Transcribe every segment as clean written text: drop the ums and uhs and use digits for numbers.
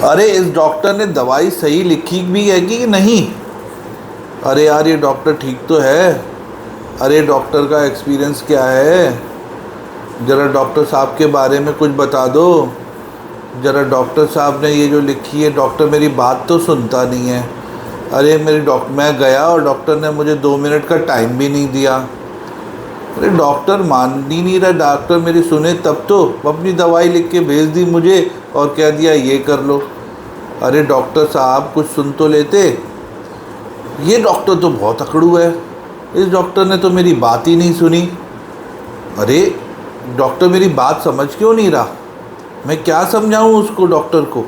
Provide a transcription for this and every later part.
अरे इस डॉक्टर ने दवाई सही लिखी भी है कि नहीं? अरे यार ये डॉक्टर ठीक तो है? अरे डॉक्टर का एक्सपीरियंस क्या है? ज़रा डॉक्टर साहब के बारे में कुछ बता दो। ज़रा डॉक्टर साहब ने ये जो लिखी है, डॉक्टर मेरी बात तो सुनता नहीं है। अरे मैं गया और डॉक्टर ने मुझे 2 मिनट का टाइम भी नहीं दिया। अरे डॉक्टर मान ही नहीं रहा, डॉक्टर मेरी सुने तब तो। अपनी दवाई लिख के भेज दी मुझे और कह दिया ये कर लो। अरे डॉक्टर साहब कुछ सुन तो लेते। ये डॉक्टर तो बहुत अकड़ू है, इस डॉक्टर ने तो मेरी बात ही नहीं सुनी। अरे डॉक्टर मेरी बात समझ क्यों नहीं रहा? मैं क्या समझाऊं उसको, डॉक्टर को?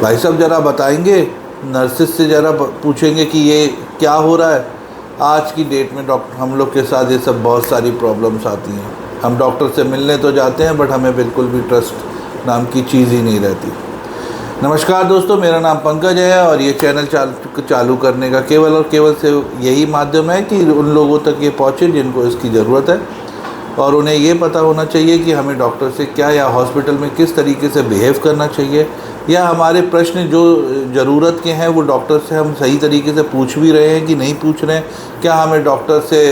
भाई साहब ज़रा बताएंगे, नर्सिस से ज़रा पूछेंगे कि ये क्या हो रहा है। आज की डेट में डॉक्टर हम लोग के साथ ये सब बहुत सारी प्रॉब्लम्स आती हैं। हम डॉक्टर से मिलने तो जाते हैं बट हमें बिल्कुल भी ट्रस्ट नाम की चीज़ ही नहीं रहती। नमस्कार दोस्तों, मेरा नाम पंकज है और ये चैनल चालू करने का केवल और केवल से यही माध्यम है कि उन लोगों तक ये पहुँचे जिनको इसकी ज़रूरत है, और उन्हें ये पता होना चाहिए कि हमें डॉक्टर से क्या या हॉस्पिटल में किस तरीके से बिहेव करना चाहिए, या हमारे प्रश्न जो ज़रूरत के हैं वो डॉक्टर से हम सही तरीके से पूछ भी रहे हैं कि नहीं पूछ रहे हैं, क्या हमें डॉक्टर से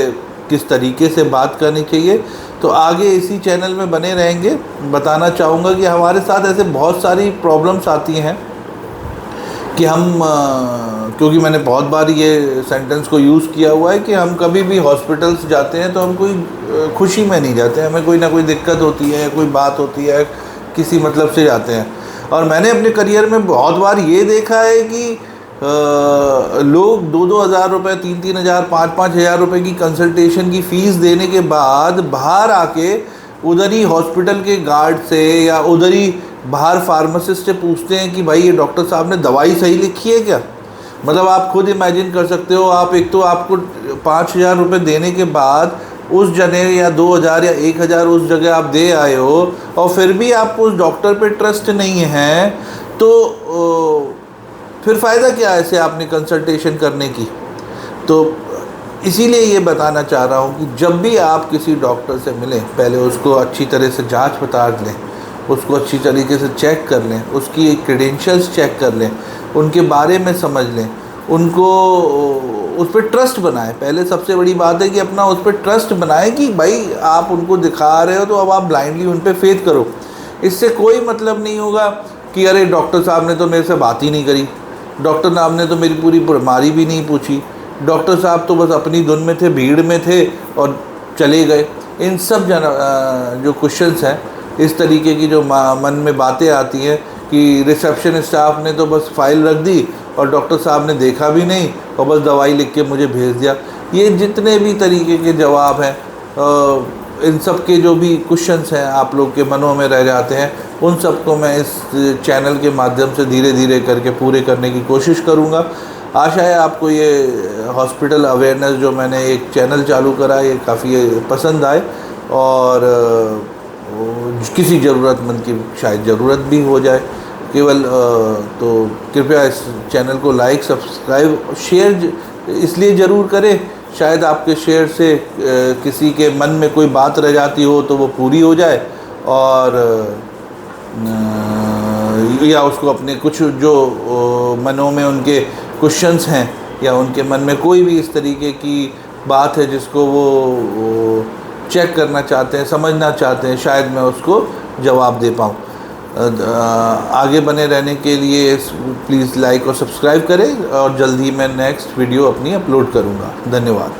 किस तरीके से बात करनी चाहिए। तो आगे इसी चैनल में बने रहेंगे। बताना चाहूँगा कि हमारे साथ ऐसे बहुत सारी प्रॉब्लम्स आती हैं कि हम क्योंकि मैंने बहुत बार ये सेंटेंस को यूज़ किया हुआ है कि हम कभी भी हॉस्पिटल्स जाते हैं तो हम कोई खुशी में नहीं जाते हैं, हमें कोई ना कोई दिक्कत होती है या कोई बात होती है, किसी मतलब से जाते हैं। और मैंने अपने करियर में बहुत बार ये देखा है कि लोग 2-2 हज़ार रुपये, 3-3 हज़ार, 5-5 हज़ार रुपये की कंसल्टेशन की फ़ीस देने के बाद बाहर आके उधर ही हॉस्पिटल के गार्ड से या उधर ही बाहर फार्मासिस्ट से पूछते हैं कि भाई ये डॉक्टर साहब ने दवाई सही लिखी है क्या? मतलब आप खुद इमेजिन कर सकते हो, आप एक तो आपको 5,000 रुपये देने के बाद उस जगह या 2,000 या 1,000 उस जगह आप दे आए हो और फिर भी आपको उस डॉक्टर पे ट्रस्ट नहीं है, तो फिर फ़ायदा क्या है ऐसे आपने कंसल्टेशन करने की? तो इसीलिए ये बताना चाह रहा हूँ कि जब भी आप किसी डॉक्टर से मिलें, पहले उसको अच्छी तरह से जांच पड़ताल लें, उसको अच्छी तरीके से चेक कर लें, उसकी क्रेडेंशियल्स चेक कर लें, उनके बारे में समझ लें, उनको उस पर ट्रस्ट बनाएं। पहले सबसे बड़ी बात है कि अपना उस पर ट्रस्ट बनाएं कि भाई आप उनको दिखा रहे हो तो अब आप ब्लाइंडली उन पर फेथ करो। इससे कोई मतलब नहीं होगा कि अरे डॉक्टर साहब ने तो मेरे से बात ही नहीं करी, डॉक्टर साहब ने तो मेरी पूरी बीमारी भी नहीं पूछी, डॉक्टर साहब तो बस अपनी धुन में थे, भीड़ में थे और चले गए। इन सब जो क्वेश्चंस हैं, इस तरीके की जो मन में बातें आती हैं कि रिसेप्शन स्टाफ ने तो बस फाइल रख दी और डॉक्टर साहब ने देखा भी नहीं और बस दवाई लिख के मुझे भेज दिया। ये जितने भी तरीके के जवाब हैं, इन सब के जो भी क्वेश्चंस हैं आप लोग के मनों में रह जाते हैं, उन सबको मैं इस चैनल के माध्यम से धीरे धीरे करके पूरे करने की कोशिश करूँगा। आशा है आपको ये हॉस्पिटल अवेयरनेस जो मैंने एक चैनल चालू करा ये काफ़ी पसंद आए और किसी ज़रूरतमंद की शायद ज़रूरत भी हो जाए केवल। तो कृपया इस चैनल को लाइक, सब्सक्राइब, शेयर इसलिए ज़रूर करें, शायद आपके शेयर से किसी के मन में कोई बात रह जाती हो तो वो पूरी हो जाए, और या उसको अपने कुछ जो मनों में उनके क्वेश्चंस हैं या उनके मन में कोई भी इस तरीके की बात है जिसको वो चेक करना चाहते हैं, समझना चाहते हैं, शायद मैं उसको जवाब दे पाऊँ। आगे बने रहने के लिए प्लीज़ लाइक और सब्सक्राइब करें और जल्द ही मैं नेक्स्ट वीडियो अपनी अपलोड करूँगा। धन्यवाद।